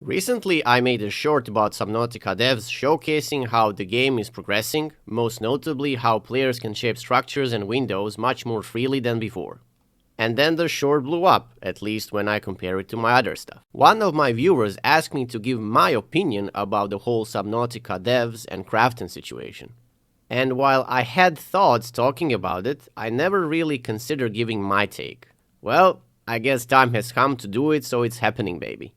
Recently, I made a short about Subnautica devs showcasing how the game is progressing, most notably how players can shape structures and windows much more freely than before. And then the short blew up, at least when I compare it to my other stuff. One of my viewers asked me to give my opinion about the whole Subnautica devs and Krafton situation. And while I had thoughts talking about it, I never really considered giving my take. Well, I guess time has come to do it, so it's happening, baby.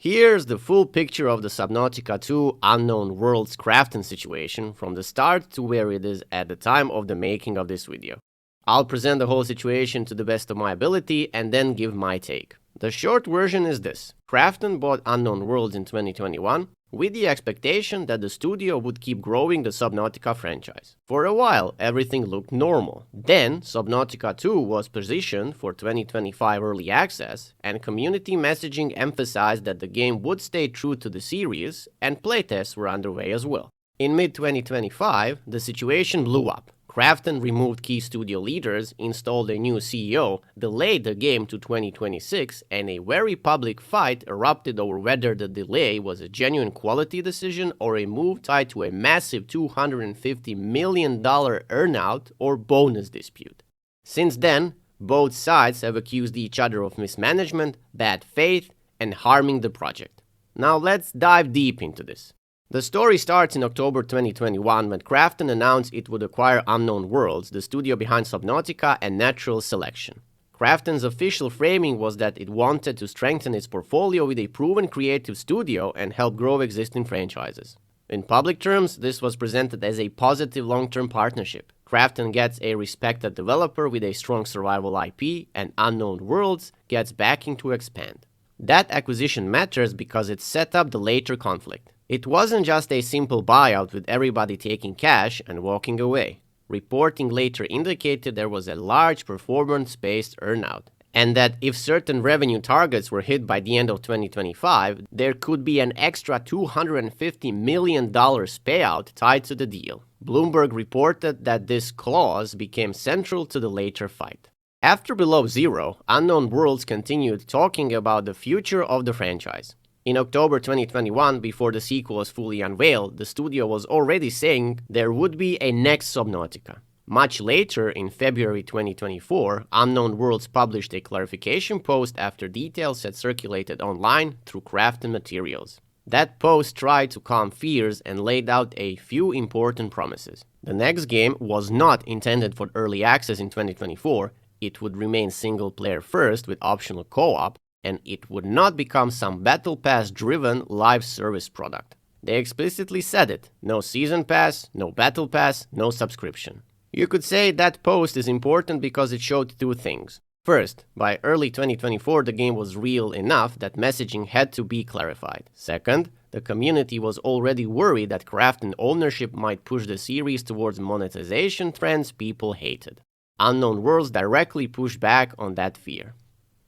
Here's the full picture of the Subnautica 2 unknown Worlds-Krafton situation from the start to where it is at the time of the making of this video. I'll present the whole situation to the best of my ability and then give my take. The short version is this. Krafton bought Unknown Worlds in 2021 with the expectation that the studio would keep growing the Subnautica franchise. For a while, everything looked normal. Then, Subnautica 2 was positioned for 2025 early access, and community messaging emphasized that the game would stay true to the series, and playtests were underway as well. In mid-2025, the situation blew up. Krafton removed key studio leaders, installed a new CEO, delayed the game to 2026, and a very public fight erupted over whether the delay was a genuine quality decision or a move tied to a massive $250 million earnout or bonus dispute. Since then, both sides have accused each other of mismanagement, bad faith, and harming the project. Now let's dive deep into this. The story starts in October 2021 when Krafton announced it would acquire Unknown Worlds, the studio behind Subnautica and Natural Selection. Krafton's official framing was that it wanted to strengthen its portfolio with a proven creative studio and help grow existing franchises. In public terms, this was presented as a positive long-term partnership. Krafton gets a respected developer with a strong survival IP, and Unknown Worlds gets backing to expand. That acquisition matters because it set up the later conflict. It wasn't just a simple buyout with everybody taking cash and walking away. Reporting later indicated there was a large performance-based earnout, and that if certain revenue targets were hit by the end of 2025, there could be an extra $250 million payout tied to the deal. Bloomberg reported that this clause became central to the later fight. After Below Zero, Unknown Worlds continued talking about the future of the franchise. In October 2021, before the sequel was fully unveiled, the studio was already saying there would be a next Subnautica. Much later, in February 2024, Unknown Worlds published a clarification post after details had circulated online through Krafton materials. That post tried to calm fears and laid out a few important promises. The next game was not intended for early access in 2024, it would remain single-player first with optional co-op, and it would not become some Battle Pass-driven live service product. They explicitly said it. No Season Pass, no Battle Pass, no subscription. You could say that post is important because it showed two things. First, by early 2024, the game was real enough that messaging had to be clarified. Second, the community was already worried that Krafton ownership might push the series towards monetization trends people hated. Unknown Worlds directly pushed back on that fear.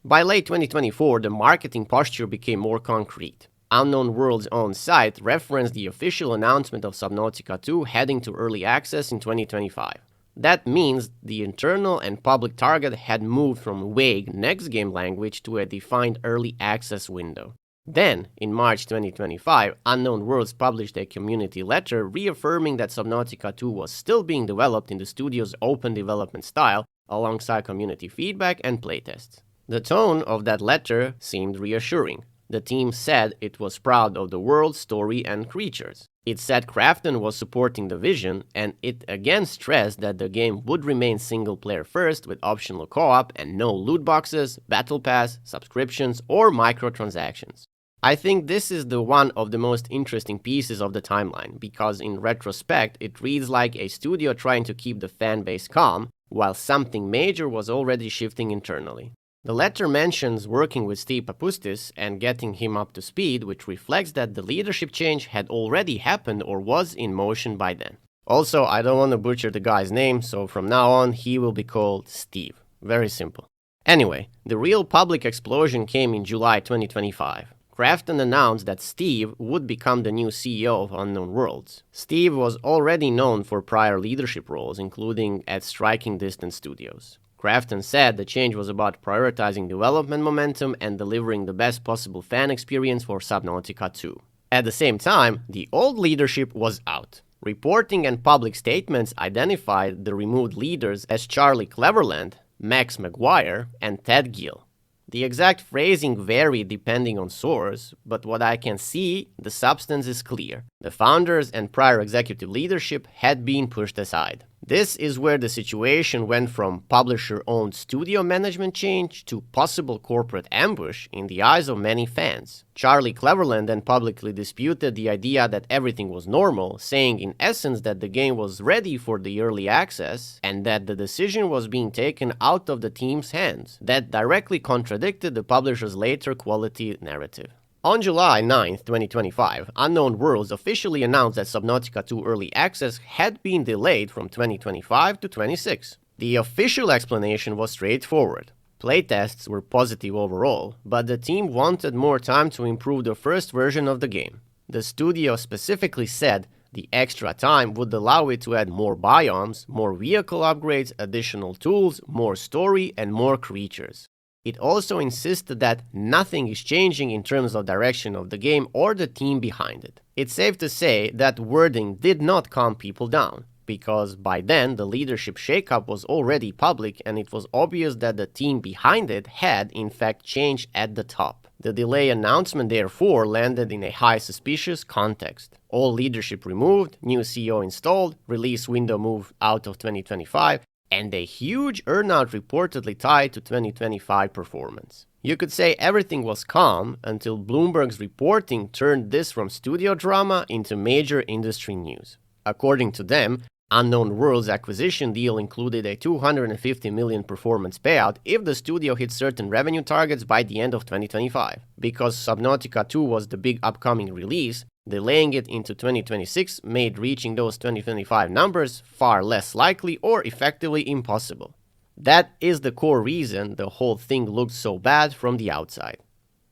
By late 2024, the marketing posture became more concrete. Unknown Worlds' own site referenced the official announcement of Subnautica 2 heading to early access in 2025. That means the internal and public target had moved from vague next game language to a defined early access window. Then, in March 2025, Unknown Worlds published a community letter reaffirming that Subnautica 2 was still being developed in the studio's open development style alongside community feedback and playtests. The tone of that letter seemed reassuring. The team said it was proud of the world, story, and creatures. It said Krafton was supporting the vision, and it again stressed that the game would remain single-player first with optional co-op and no loot boxes, battle pass, subscriptions, or microtransactions. I think this is the one of the most interesting pieces of the timeline, because in retrospect, it reads like a studio trying to keep the fan base calm, while something major was already shifting internally. The letter mentions working with Steve Papustis and getting him up to speed, which reflects that the leadership change had already happened or was in motion by then. Also, I don't want to butcher the guy's name, so from now on he will be called Steve. Very simple. Anyway, the real public explosion came in July 2025. Krafton announced that Steve would become the new CEO of Unknown Worlds. Steve was already known for prior leadership roles, including at Striking Distance Studios. Krafton said the change was about prioritizing development momentum and delivering the best possible fan experience for Subnautica 2. At the same time, the old leadership was out. Reporting and public statements identified the removed leaders as Charlie Cleverland, Max McGuire, and Ted Gill. The exact phrasing varied depending on source, but what I can see, the substance is clear. The founders and prior executive leadership had been pushed aside. This is where the situation went from publisher-owned studio management change to possible corporate ambush in the eyes of many fans. Charlie Cleverland then publicly disputed the idea that everything was normal, saying in essence that the game was ready for the early access and that the decision was being taken out of the team's hands. That directly contradicted the publisher's later quality narrative. On July 9, 2025, Unknown Worlds officially announced that Subnautica 2 Early Access had been delayed from 2025 to 26. The official explanation was straightforward. Playtests were positive overall, but the team wanted more time to improve the first version of the game. The studio specifically said the extra time would allow it to add more biomes, more vehicle upgrades, additional tools, more story, and more creatures. It also insisted that nothing is changing in terms of direction of the game or the team behind it. It's safe to say that wording did not calm people down, because by then the leadership shakeup was already public and it was obvious that the team behind it had in fact changed at the top. The delay announcement therefore landed in a high suspicious context. All leadership removed, new CEO installed, release window moved out of 2025, and a huge earnout reportedly tied to 2025 performance. You could say everything was calm until Bloomberg's reporting turned this from studio drama into major industry news. According to them, Unknown Worlds' acquisition deal included a $250 million performance payout if the studio hit certain revenue targets by the end of 2025. Because Subnautica 2 was the big upcoming release, delaying it into 2026 made reaching those 2025 numbers far less likely or effectively impossible. That is the core reason the whole thing looked so bad from the outside.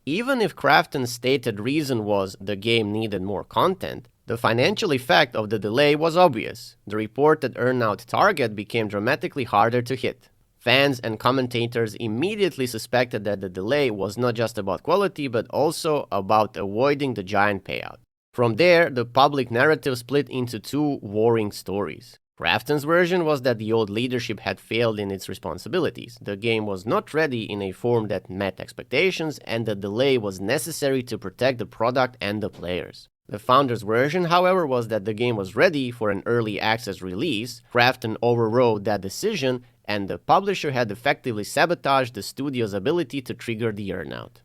Even if Krafton's stated reason was the game needed more content, the financial effect of the delay was obvious. The reported earnout target became dramatically harder to hit. Fans and commentators immediately suspected that the delay was not just about quality but also about avoiding the giant payout. From there, the public narrative split into two warring stories. Krafton's version was that the old leadership had failed in its responsibilities. The game was not ready in a form that met expectations, and the delay was necessary to protect the product and the players. The founder's version, however, was that the game was ready for an early access release. Krafton overrode that decision, and the publisher had effectively sabotaged the studio's ability to trigger the earnout.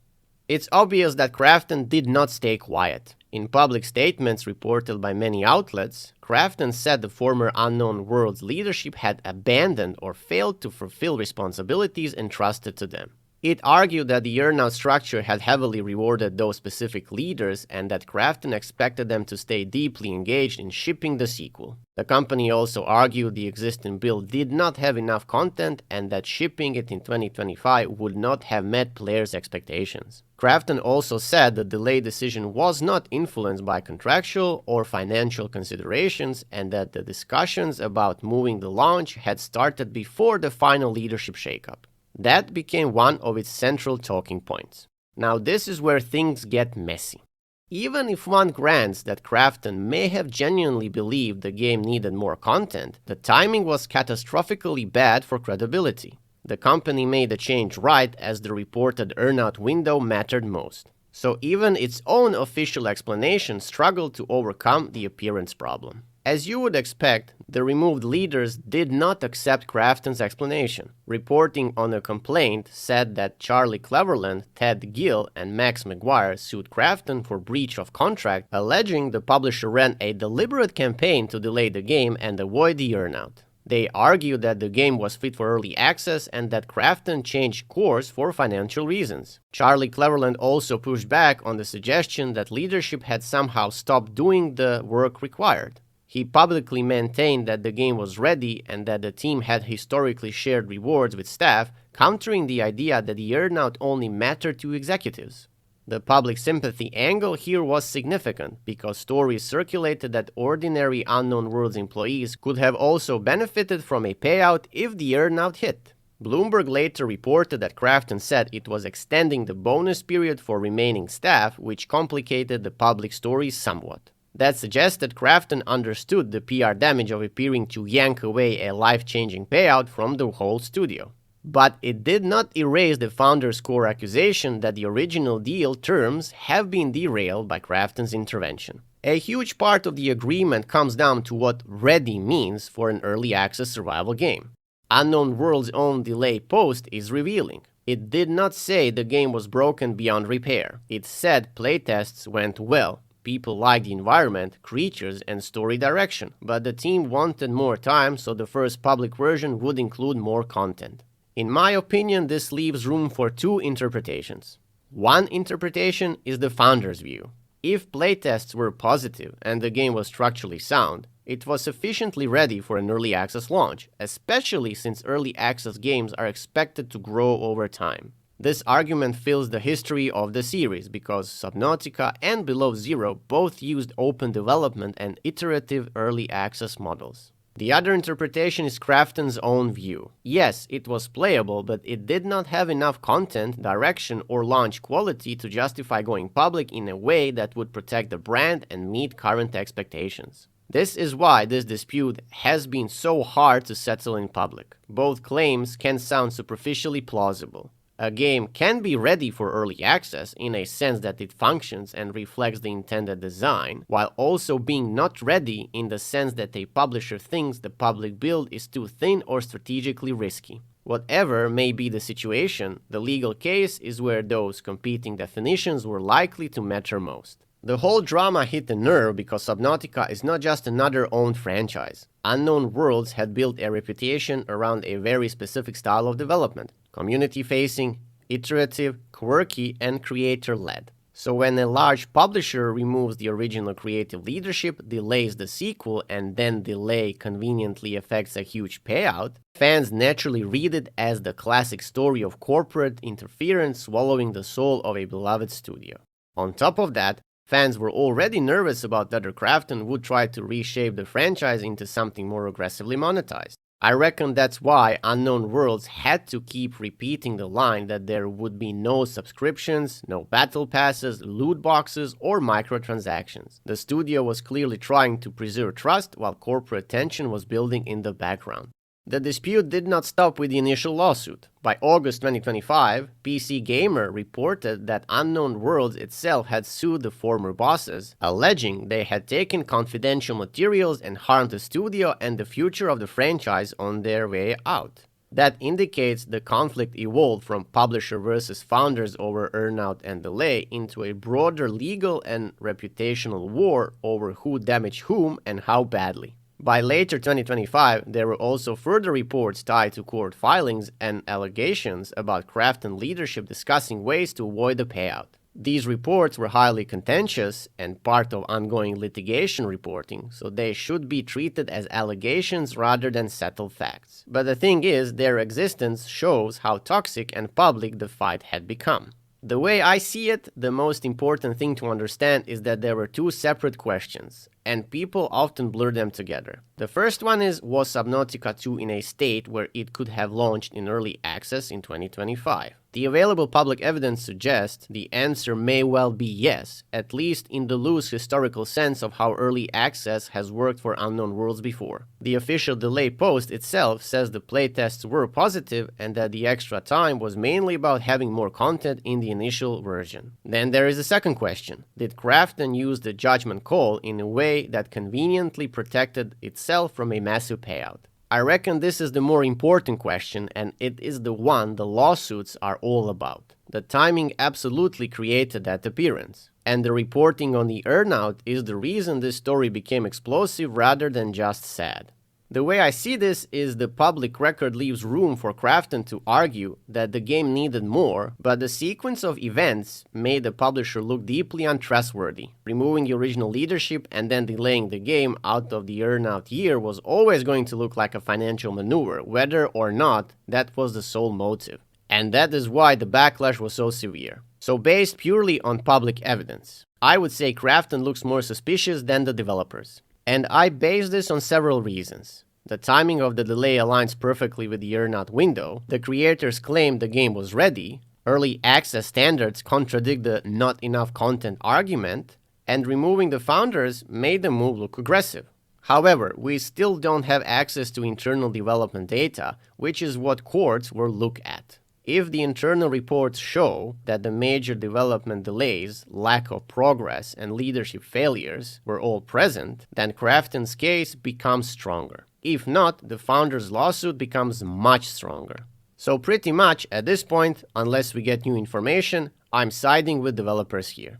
It's obvious that Krafton did not stay quiet. In public statements reported by many outlets, Krafton said the former Unknown Worlds leadership had abandoned or failed to fulfill responsibilities entrusted to them. It argued that the earnout structure had heavily rewarded those specific leaders and that Krafton expected them to stay deeply engaged in shipping the sequel. The company also argued the existing build did not have enough content and that shipping it in 2025 would not have met players' expectations. Krafton also said the delay decision was not influenced by contractual or financial considerations and that the discussions about moving the launch had started before the final leadership shakeup. That became one of its central talking points. Now this is where things get messy. Even if one grants that Krafton may have genuinely believed the game needed more content, the timing was catastrophically bad for credibility. The company made the change right as the reported earnout window mattered most. So even its own official explanation struggled to overcome the appearance problem. As you would expect, the removed leaders did not accept Krafton's explanation. Reporting on a complaint said that Charlie Cleverland, Ted Gill, and Max McGuire sued Krafton for breach of contract, alleging the publisher ran a deliberate campaign to delay the game and avoid the earnout. They argued that the game was fit for early access and that Krafton changed course for financial reasons. Charlie Cleverland also pushed back on the suggestion that leadership had somehow stopped doing the work required. He publicly maintained that the game was ready and that the team had historically shared rewards with staff, countering the idea that the earnout only mattered to executives. The public sympathy angle here was significant because stories circulated that ordinary Unknown Worlds employees could have also benefited from a payout if the earnout hit. Bloomberg later reported that Krafton said it was extending the bonus period for remaining staff, which complicated the public story somewhat. That suggested Krafton understood the PR damage of appearing to yank away a life-changing payout from the whole studio. But it did not erase the founder's core accusation that the original deal terms have been derailed by Krafton's intervention. A huge part of the agreement comes down to what ready means for an early access survival game. Unknown Worlds' own delay post is revealing. It did not say the game was broken beyond repair. It said playtests went well. People liked the environment, creatures, and story direction, but the team wanted more time, so the first public version would include more content. In my opinion, this leaves room for two interpretations. One interpretation is the founder's view. If playtests were positive and the game was structurally sound, it was sufficiently ready for an early access launch, especially since early access games are expected to grow over time. This argument fills the history of the series because Subnautica and Below Zero both used open development and iterative early access models. The other interpretation is Krafton's own view. Yes, it was playable, but it did not have enough content, direction, or launch quality to justify going public in a way that would protect the brand and meet current expectations. This is why this dispute has been so hard to settle in public. Both claims can sound superficially plausible. A game can be ready for early access in a sense that it functions and reflects the intended design, while also being not ready in the sense that a publisher thinks the public build is too thin or strategically risky. Whatever may be the situation, the legal case is where those competing definitions were likely to matter most. The whole drama hit a nerve because Subnautica is not just another owned franchise. Unknown Worlds had built a reputation around a very specific style of development: community-facing, iterative, quirky, and creator-led. So when a large publisher removes the original creative leadership, delays the sequel, and then delay conveniently affects a huge payout, fans naturally read it as the classic story of corporate interference swallowing the soul of a beloved studio. On top of that, fans were already nervous about whether Krafton would try to reshape the franchise into something more aggressively monetized. I reckon that's why Unknown Worlds had to keep repeating the line that there would be no subscriptions, no battle passes, loot boxes, or microtransactions. The studio was clearly trying to preserve trust while corporate tension was building in the background. The dispute did not stop with the initial lawsuit. By August 2025, PC Gamer reported that Unknown Worlds itself had sued the former bosses, alleging they had taken confidential materials and harmed the studio and the future of the franchise on their way out. That indicates the conflict evolved from publisher versus founders over earnout and delay into a broader legal and reputational war over who damaged whom and how badly. By later 2025, there were also further reports tied to court filings and allegations about Krafton leadership discussing ways to avoid the payout. These reports were highly contentious and part of ongoing litigation reporting, so they should be treated as allegations rather than settled facts. But the thing is, their existence shows how toxic and public the fight had become. The way I see it, the most important thing to understand is that there were two separate questions, and people often blur them together. The first one is, was Subnautica 2 in a state where it could have launched in early access in 2025? The available public evidence suggests the answer may well be yes, at least in the loose historical sense of how early access has worked for Unknown Worlds before. The official delay post itself says the playtests were positive and that the extra time was mainly about having more content in the initial version. Then there is a second question. Did Krafton use the judgment call in a way that conveniently protected itself from a massive payout? I reckon this is the more important question, and it is the one the lawsuits are all about. The timing absolutely created that appearance, and the reporting on the earnout is the reason this story became explosive rather than just sad. The way I see this is the public record leaves room for Krafton to argue that the game needed more, but the sequence of events made the publisher look deeply untrustworthy. Removing the original leadership and then delaying the game out of the earnout year was always going to look like a financial maneuver, whether or not that was the sole motive. And that is why the backlash was so severe. So based purely on public evidence, I would say Krafton looks more suspicious than the developers. And I base this on several reasons. The timing of the delay aligns perfectly with the earnout window, the creators claimed the game was ready, early access standards contradict the not enough content argument, and removing the founders made the move look aggressive. However, we still don't have access to internal development data, which is what courts will look at. If the internal reports show that the major development delays, lack of progress, and leadership failures were all present, then Krafton's case becomes stronger. If not, the founders' lawsuit becomes much stronger. So pretty much at this point, unless we get new information, I'm siding with developers here.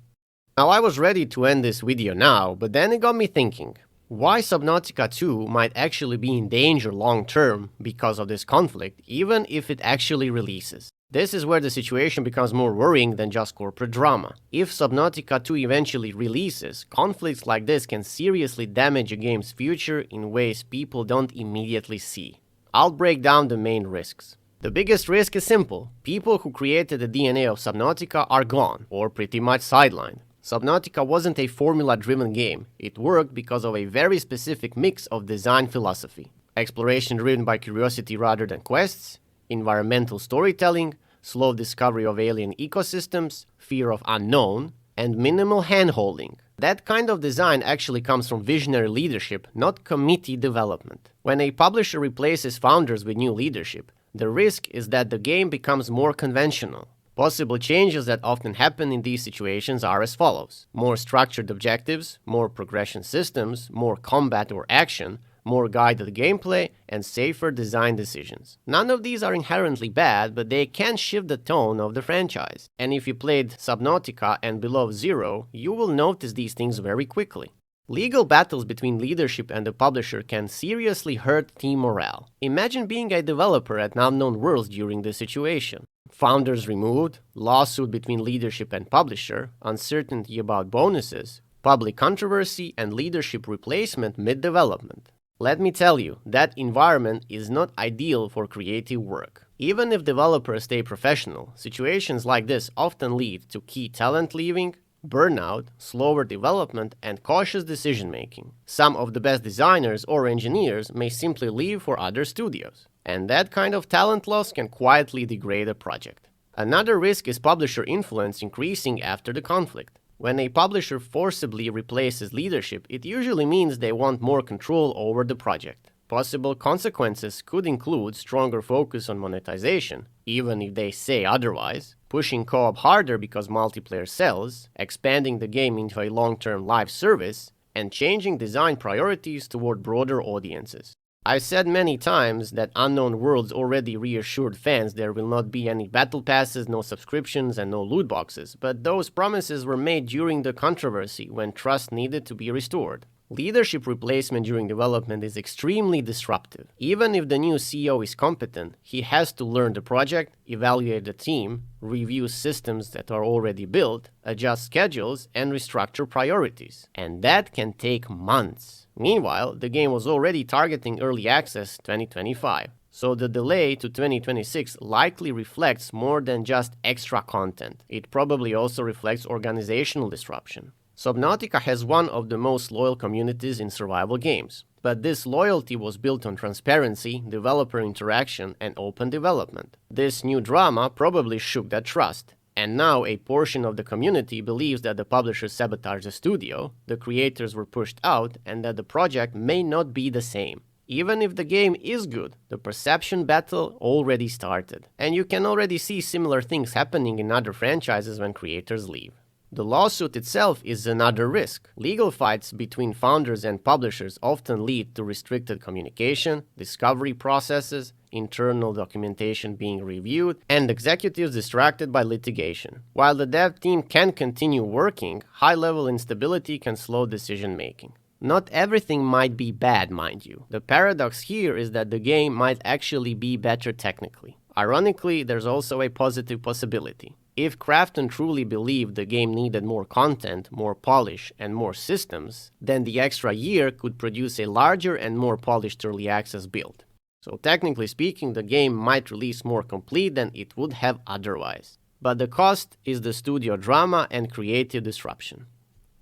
Now I was ready to end this video now, but then it got me thinking. Why Subnautica 2 might actually be in danger long-term because of this conflict, even if it actually releases. This is where the situation becomes more worrying than just corporate drama. If Subnautica 2 eventually releases, conflicts like this can seriously damage a game's future in ways people don't immediately see. I'll break down the main risks. The biggest risk is simple. People who created the DNA of Subnautica are gone, or pretty much sidelined. Subnautica wasn't a formula-driven game. It worked because of a very specific mix of design philosophy. Exploration driven by curiosity rather than quests, environmental storytelling, slow discovery of alien ecosystems, fear of unknown, and minimal hand-holding. That kind of design actually comes from visionary leadership, not committee development. When a publisher replaces founders with new leadership, the risk is that the game becomes more conventional. Possible changes that often happen in these situations are as follows: more structured objectives, more progression systems, more combat or action, more guided gameplay, and safer design decisions. None of these are inherently bad, but they can shift the tone of the franchise. And if you played Subnautica and Below Zero, you will notice these things very quickly. Legal battles between leadership and the publisher can seriously hurt team morale. Imagine being a developer at Unknown Worlds during this situation. Founders removed, lawsuit between leadership and publisher, uncertainty about bonuses, public controversy, and leadership replacement mid-development. Let me tell you, that environment is not ideal for creative work. Even if developers stay professional, situations like this often lead to key talent leaving, burnout, slower development, and cautious decision-making. Some of the best designers or engineers may simply leave for other studios, and that kind of talent loss can quietly degrade a project. Another risk is publisher influence increasing after the conflict. When a publisher forcibly replaces leadership, it usually means they want more control over the project. Possible consequences could include stronger focus on monetization, even if they say otherwise, pushing co-op harder because multiplayer sells, expanding the game into a long-term live service, and changing design priorities toward broader audiences. I've said many times that Unknown Worlds already reassured fans there will not be any battle passes, no subscriptions, and no loot boxes, but those promises were made during the controversy when trust needed to be restored. Leadership replacement during development is extremely disruptive. Even if the new CEO is competent, he has to learn the project, evaluate the team, review systems that are already built, adjust schedules, and restructure priorities. And that can take months. Meanwhile, the game was already targeting early access 2025. So the delay to 2026 likely reflects more than just extra content. It probably also reflects organizational disruption. Subnautica has one of the most loyal communities in survival games, but this loyalty was built on transparency, developer interaction, and open development. This new drama probably shook that trust, and now a portion of the community believes that the publisher sabotaged the studio, the creators were pushed out, and that the project may not be the same. Even if the game is good, the perception battle already started, and you can already see similar things happening in other franchises when creators leave. The lawsuit itself is another risk. Legal fights between founders and publishers often lead to restricted communication, discovery processes, internal documentation being reviewed, and executives distracted by litigation. While the dev team can continue working, high-level instability can slow decision-making. Not everything might be bad, mind you. The paradox here is that the game might actually be better technically. Ironically, there's also a positive possibility. If Krafton truly believed the game needed more content, more polish, and more systems, then the extra year could produce a larger and more polished early access build. So technically speaking, the game might release more complete than it would have otherwise. But the cost is the studio drama and creative disruption.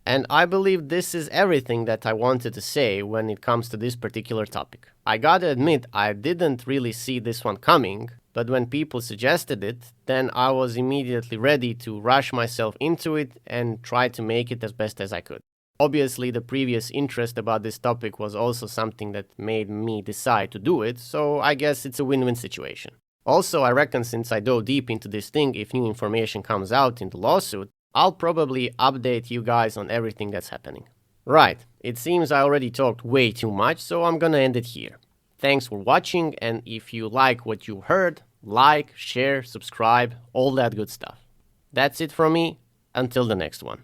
And I believe this is everything that I wanted to say when it comes to this particular topic. I gotta admit, I didn't really see this one coming, but when people suggested it, then I was immediately ready to rush myself into it and try to make it as best as I could. Obviously, the previous interest about this topic was also something that made me decide to do it, so I guess it's a win-win situation. Also, I reckon since I dove deep into this thing, if new information comes out in the lawsuit, I'll probably update you guys on everything that's happening. Right, it seems I already talked way too much, so I'm gonna end it here. Thanks for watching, and if you like what you heard, like, share, subscribe, all that good stuff. That's it from me, until the next one.